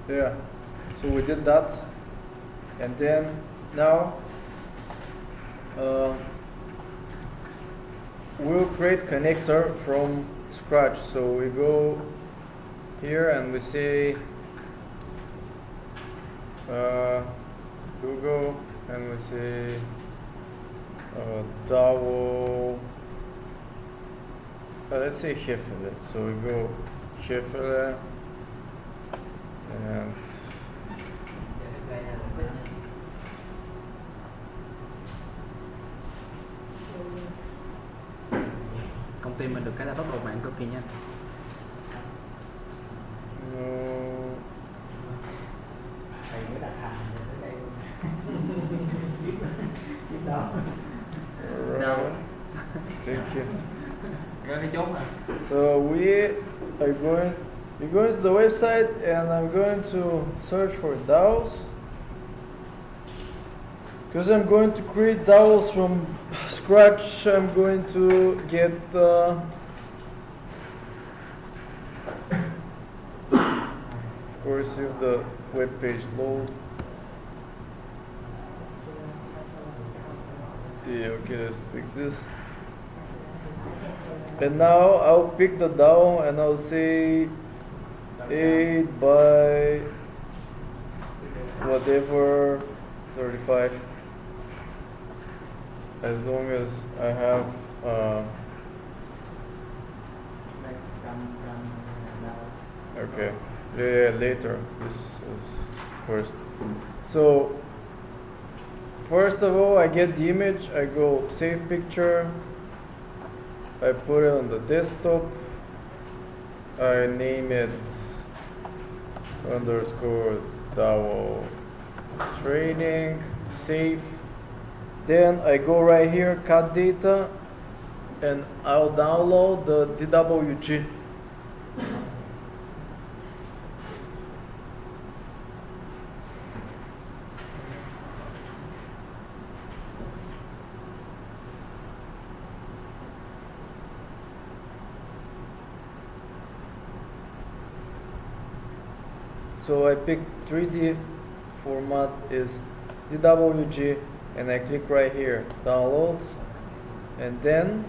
Yeah, so we did that, and then now we'll create connector from scratch. So we go here and we say Google, and we say DAO. Let's say Hefele. So we go Hefele and công ty mình được cái là tốc độ mạng cực kỳ nhanh. Thầy mới đặt hàng tới đây luôn. Ship đâu? Đâu? Thank you. Cái chốt mà. So we are going. You go into the website, and I'm going to search for DAOs because I'm going to create DAOs from scratch. I'm going to get of course, if the web page load. Yeah, okay, let's pick this. And now I'll pick the DAO and I'll say 8 by whatever 35, as long as I have okay, yeah, later, this is first. So first of all, I get the image, I go save picture, I put it on the desktop, I name it underscore DAO training, save. Then I go right here, cut data, and I'll download the DWG. So I pick 3D format is DWG, and I click right here, downloads, and then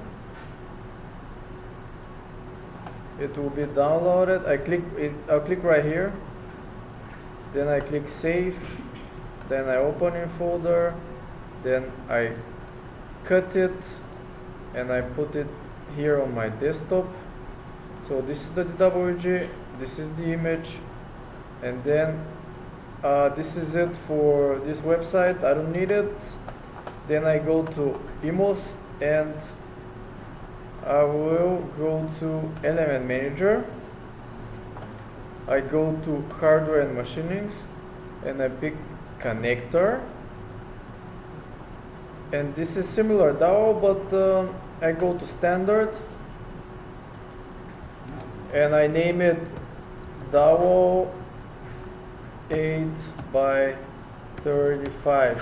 it will be downloaded. I'll click right here, then I click save, then I open in folder, then I cut it and I put it here on my desktop. So this is the DWG, this is the image, and then this is it for this website. I don't need it. Then I go to Emos and I will go to Element Manager. I go to Hardware and Machinings and I pick Connector. And this is similar DAO, but I go to Standard and I name it DAO 8 by 35,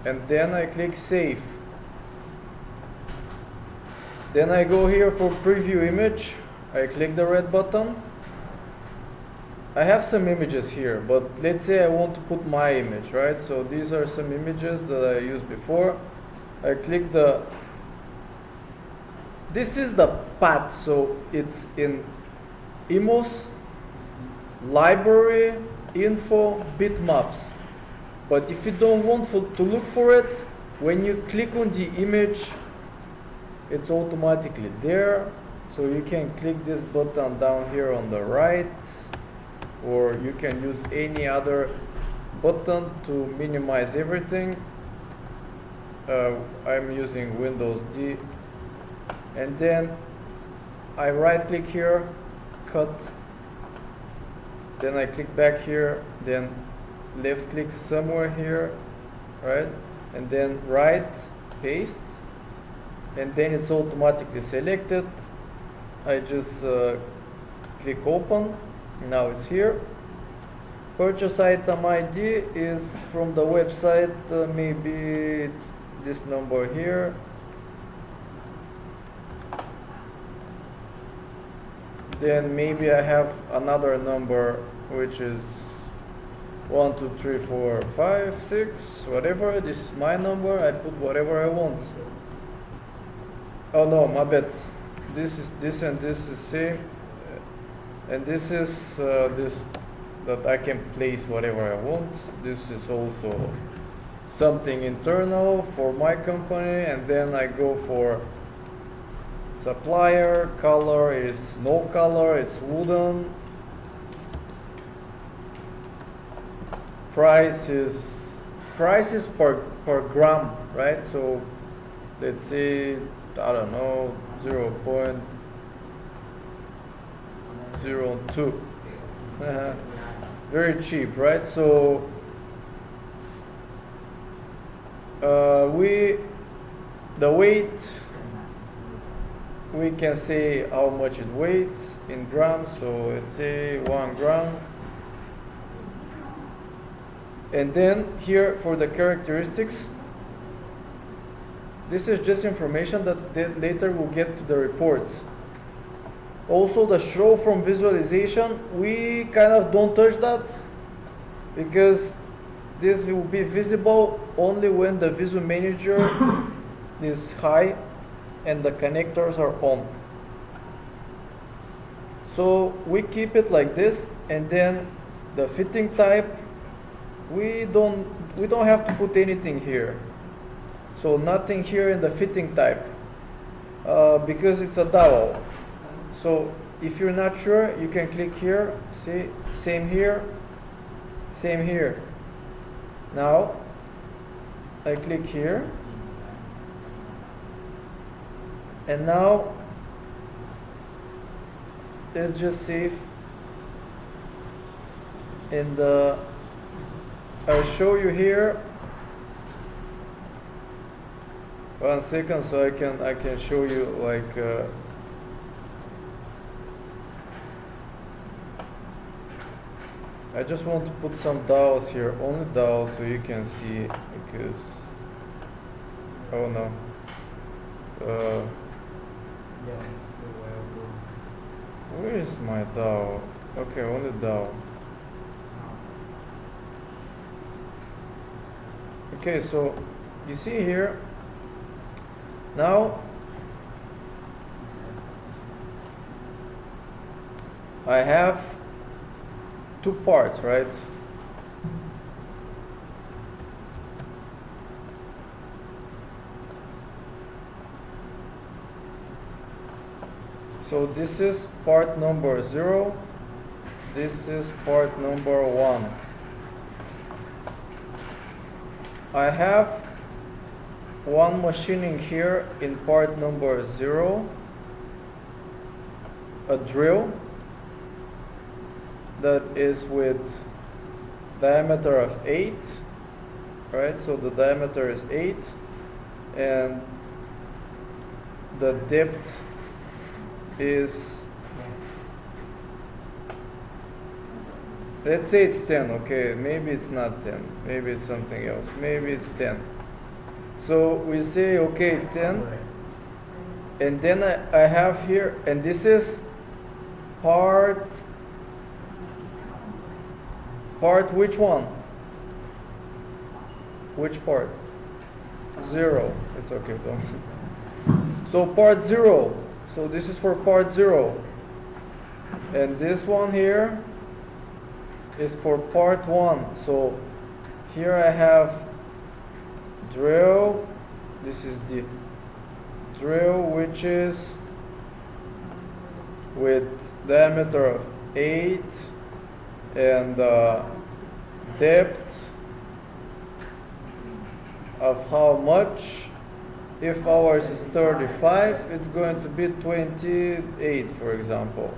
and then I click save. Then I go here for preview image, I click the red button. I have some images here, but let's say I want to put my image, right? So these are some images that I used before. I click this is the path, so it's in Emos, library, info, bitmaps. But if you don't want to look for it, when you click on the image, it's automatically there. So you can click this button down here on the right, or you can use any other button to minimize everything. I'm using Windows D. And then I right click here, cut. Then I click back here, then left click somewhere here, right? And then right, paste, and then it's automatically selected. I just click open, now it's here. Purchase item ID is from the website, maybe it's this number here. Then maybe I have another number which is 1, 2, 3, 4, 5, 6, whatever. This is my number. I put whatever I want. Oh no, my bad. This and this is same, and this is this that I can place whatever I want. This is also something internal for my company, and then I go for supplier. Color is no color, it's wooden. Price is per gram, right? So let's say, I don't know, 0.02. Very cheap, right? So the weight, we can say how much it weighs in grams. So let's say 1 gram. And then here for the characteristics, this is just information that later we'll get to the reports. Also the show from visualization, we kind of don't touch that because this will be visible only when the visual manager is high and the connectors are on. So we keep it like this, and then the fitting type, we don't have to put anything here. So nothing here in the fitting type because it's a dowel. So if you're not sure, you can click here. See, same here, same here. Now I click here, and now let's just save in the, I'll show you here. 1 second, so I can show you like I just want to put some dowels here, only dowels, so you can see, because oh no, where is my dowel? Okay, only dowel. Okay, so you see here now I have 2 parts, right? So this is part number 0, this is part number 1. I have one machining here in part number 0, a drill that is with diameter of 8, right? So the diameter is 8, and the depth is, let's say it's 10, okay? Maybe it's not 10, maybe it's something else, maybe it's 10. So we say, okay, 10, and then I have here, and this is part which one? Which part? 0. It's okay, don't. So part 0. So this is for part 0. And this one here is for part 1. So here I have drill. This is the drill, which is with diameter of 8 and depth of how much. If ours is 35, it's going to be 28, for example.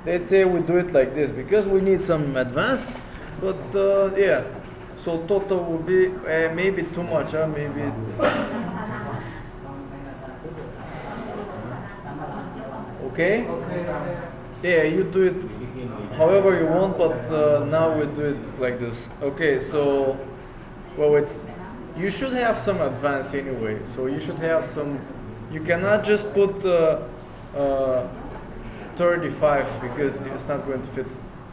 Let's say we do it like this because we need some advance, but yeah. So total will be maybe too much, maybe. Okay? Yeah, you do it however you want, but now we do it like this. Okay, so, well, you should have some advance anyway. So you should have some, you cannot just put 35 because it's not going to fit.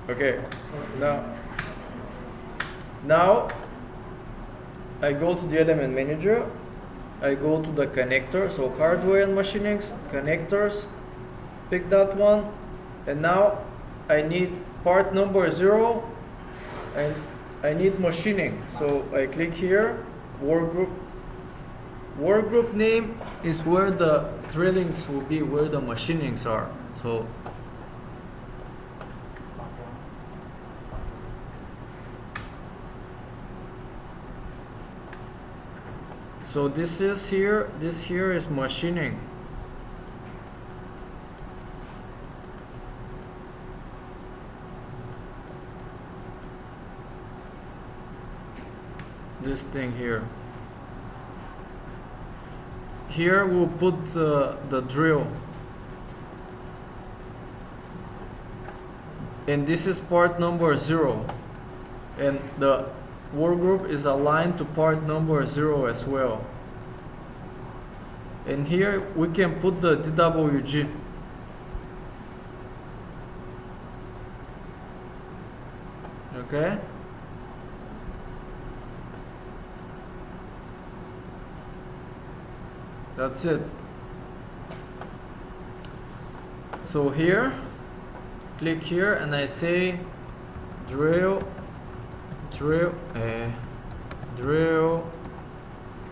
Okay, now I go to the element manager, I go to the connector, so hardware and machinings, connectors, pick that one, and now I need part number 0, and I need machining, so I click here, work group. Work group name is where the drillings will be, where the machinings are. So this is here, this here is machining. This thing here. Here we'll put the drill. And this is part number 0. And the work group is aligned to part number 0 as well. And here we can put the DWG. Okay? That's it. So here, click here and I say drill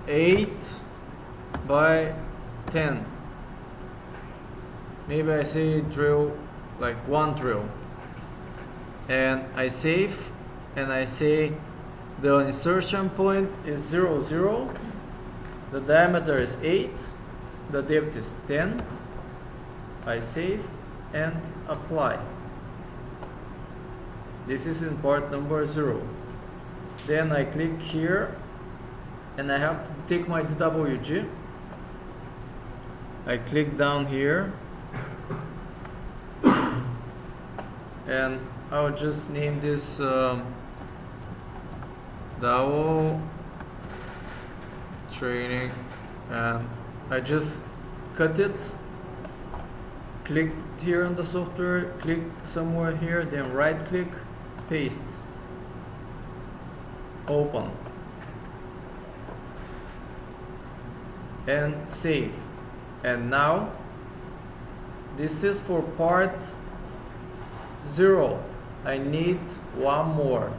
8 by 10. Maybe I say drill like 1 drill. And I save and I say the insertion point is 0, 0. The diameter is 8, the depth is 10. I save and apply. This is in part number 0. Then I click here and I have to take my DWG. I click down here and I'll just name this DAO training, and I just cut it, click here on the software, click somewhere here, then right click, paste, open, and save. And now this is for part 0. I need one more.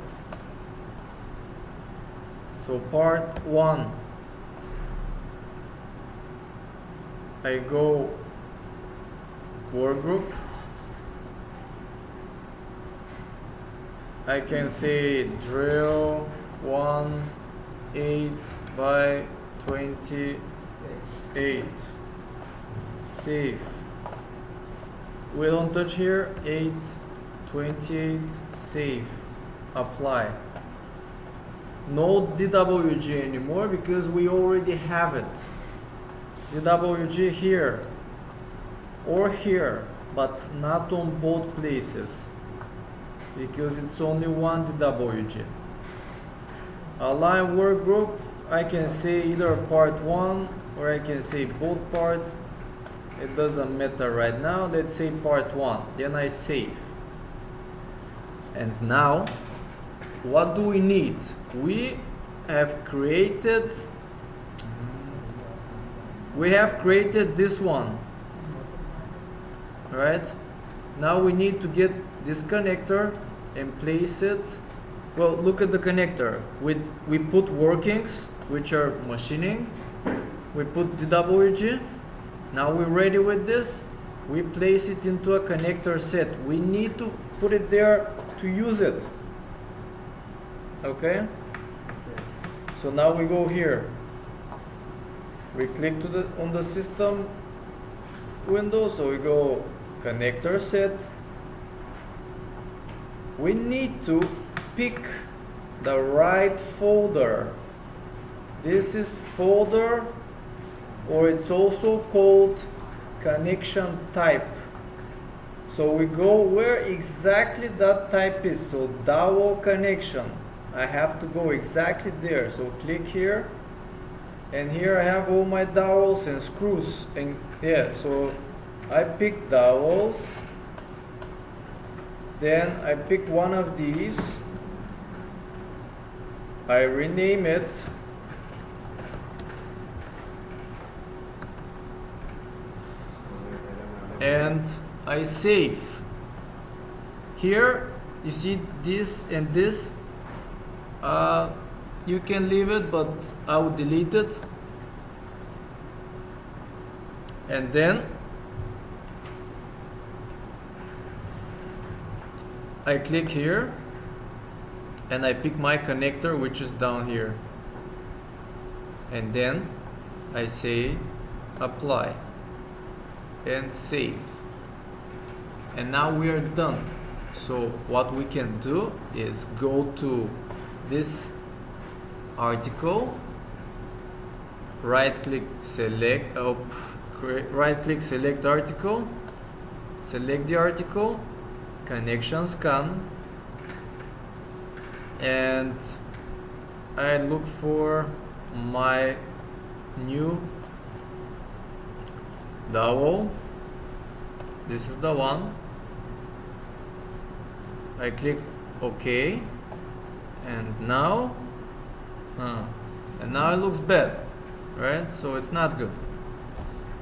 So part 1, I go work group. I can say drill 1 8 by 28. Save. We don't touch here. 8 28. Save. Apply. No DWG anymore because we already have it. DWG here or here, but not on both places because it's only one DWG. Align work group, I can say either part 1 or I can say both parts. It doesn't matter right now. Let's say part 1. Then I save. And now, what do we need? We have created this one, right? Now we need to get this connector and place it. Well, look at the connector. We put workings, which are machining. We put DWG. Now we're ready with this. We place it into a connector set. We need to put it there to use it. Okay? So now we go here. We click on the system window, so we go connector set. We need to pick the right folder. This is folder, or it's also called connection type. So we go where exactly that type is. So DAO connection. I have to go exactly there. So click here. And here I have all my dowels and screws, and yeah, so I pick dowels Then I pick one of these, I rename it, and I save. Here you see this and this, you can leave it, but I will delete it. And then I click here and I pick my connector, which is down here, and then I say apply and save, and now we are done. So what we can do is go to this article, right click select article, select the article, connection scan, and I look for my new dowel. This is the one. I click OK, and now it looks bad, right? So it's not good.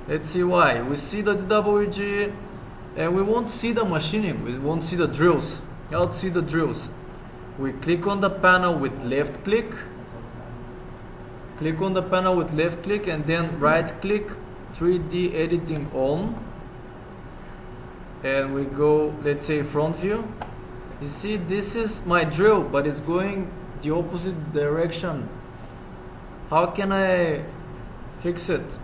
Let's see why. We see the DWG and we won't see the machining, we won't see the drills. How to see the drills? We click on the panel with left click, click on the panel with left click, and then right click 3D editing on, and we go, let's say, front view. You see, this is my drill, but it's going the opposite direction. How can I fix it?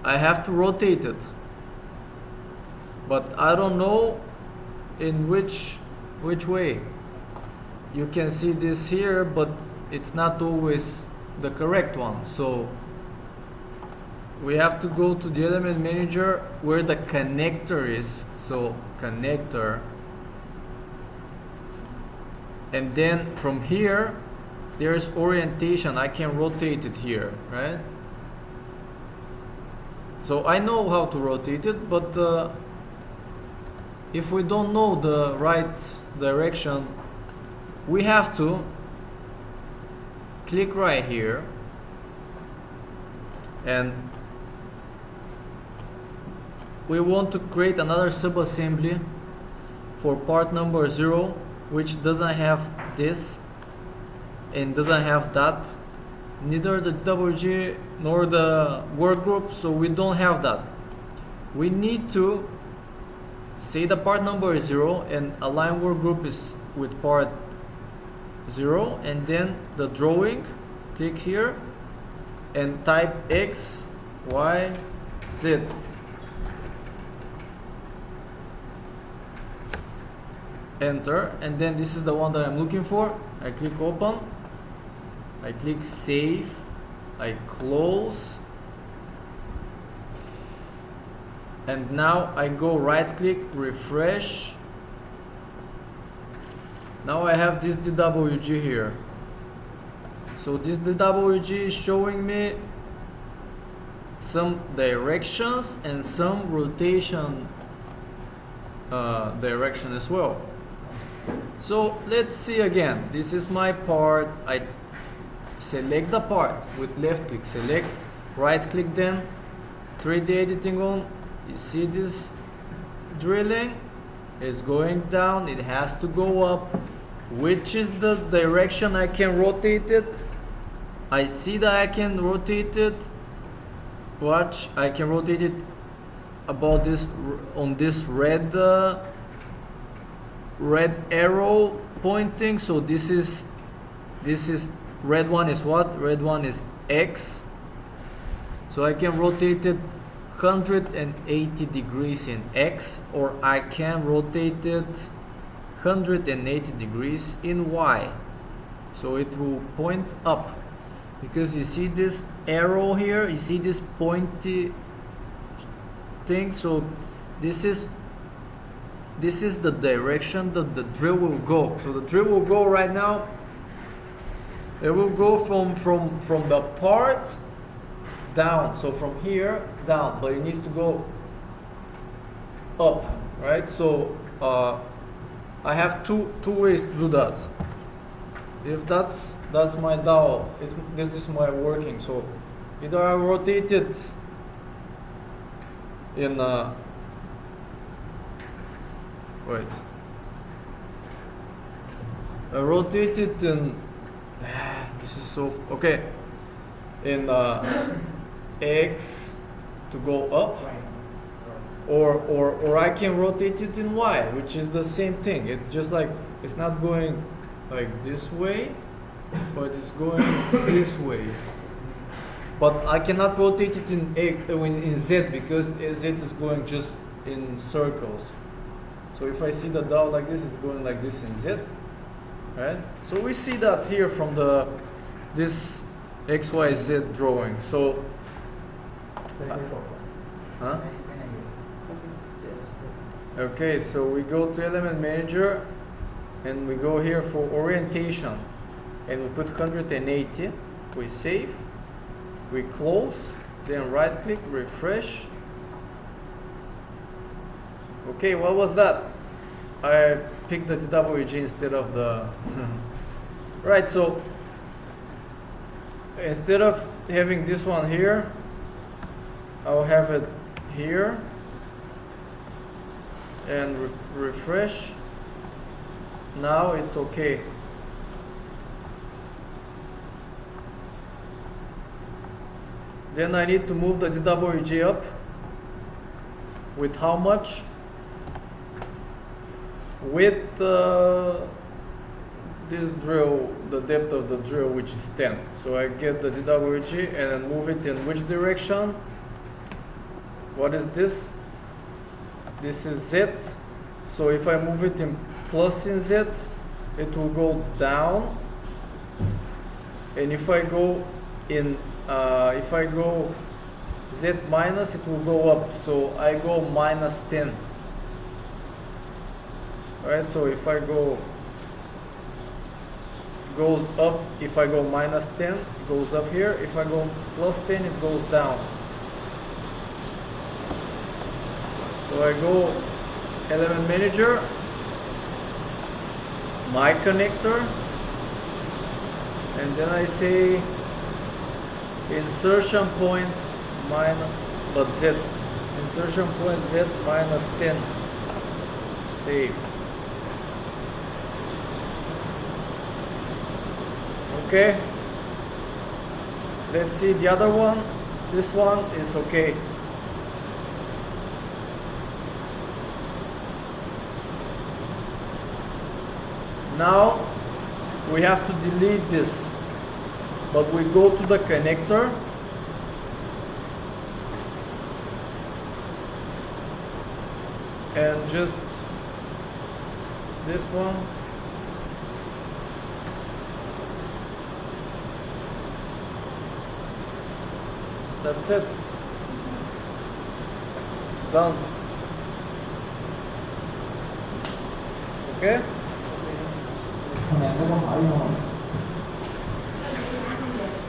I have to rotate it, but I don't know in which way. You can see this here, but it's not always the correct one. So we have to go to the element manager where the connector is. So connector, and then from here there's orientation. I can rotate it here, right? So I know how to rotate it, but if we don't know the right direction, we have to click right here, and we want to create another subassembly for part number 0, which doesn't have this and doesn't have that, neither the WG nor the work group, so we don't have that. We need to say the part number is 0 and align work group is with part 0, and then the drawing, click here and type X, Y, Z. Enter, and then this is the one that I'm looking for. I click open, I click save, I close, and now I go right click, refresh. Now I have this DWG here. So this DWG is showing me some directions and some rotation direction as well. So let's see again. This is my part. I select the part with left click, select, right click, then 3D editing on. You see this drilling is going down, it has to go up. Which is the direction I can rotate it? I see that I can rotate it. Watch, I can rotate it about this on this red arrow pointing. So this is red one is what? Red one is X. So I can rotate it 180 degrees in X, or I can rotate it 180 degrees in Y. So it will point up, because you see this arrow here, you see this pointy thing. So this is the direction that the drill will go. So the drill will go right now, it will go from the part down, so from here down, but it needs to go up, right? So I have two ways to do that. If that's my dowel, this is my working. So either I rotate it in wait. I rotate it in this is so okay in X to go up, or I can rotate it in Y, which is the same thing. It's just like it's not going like this way, but it's going this way. But I cannot rotate it in X in Z because Z is going just in circles. So if I see the dowel like this, it's going like this in Z, right? So we see that here from this XYZ drawing. So, huh? Okay, so we go to Element Manager, and we go here for orientation, and we put 180. We save, we close, then right click, refresh. Okay, what was that? I picked the TWG instead of the right. So instead of having this one here, I'll have it here, and refresh. Now it's okay. Then I need to move the DWG up. With how much? With this drill, the depth of the drill, which is 10. So I get the DWG and then move it in which direction? What is this? This is Z. So if I move it in plus in Z, it will go down. And if I go Z minus, it will go up. So I go minus 10. Alright, so if I goes up, if I go minus 10, it goes up here. If I go plus 10, it goes down. So I go Element Manager, my connector, and then I say insertion point minus Z. Insertion point Z minus 10. Save. Okay. Let's see the other one. This one is okay. Now we have to delete this, but we go to the connector and just this one. That's it. Done. Hồi nãy có câu hỏi gì không?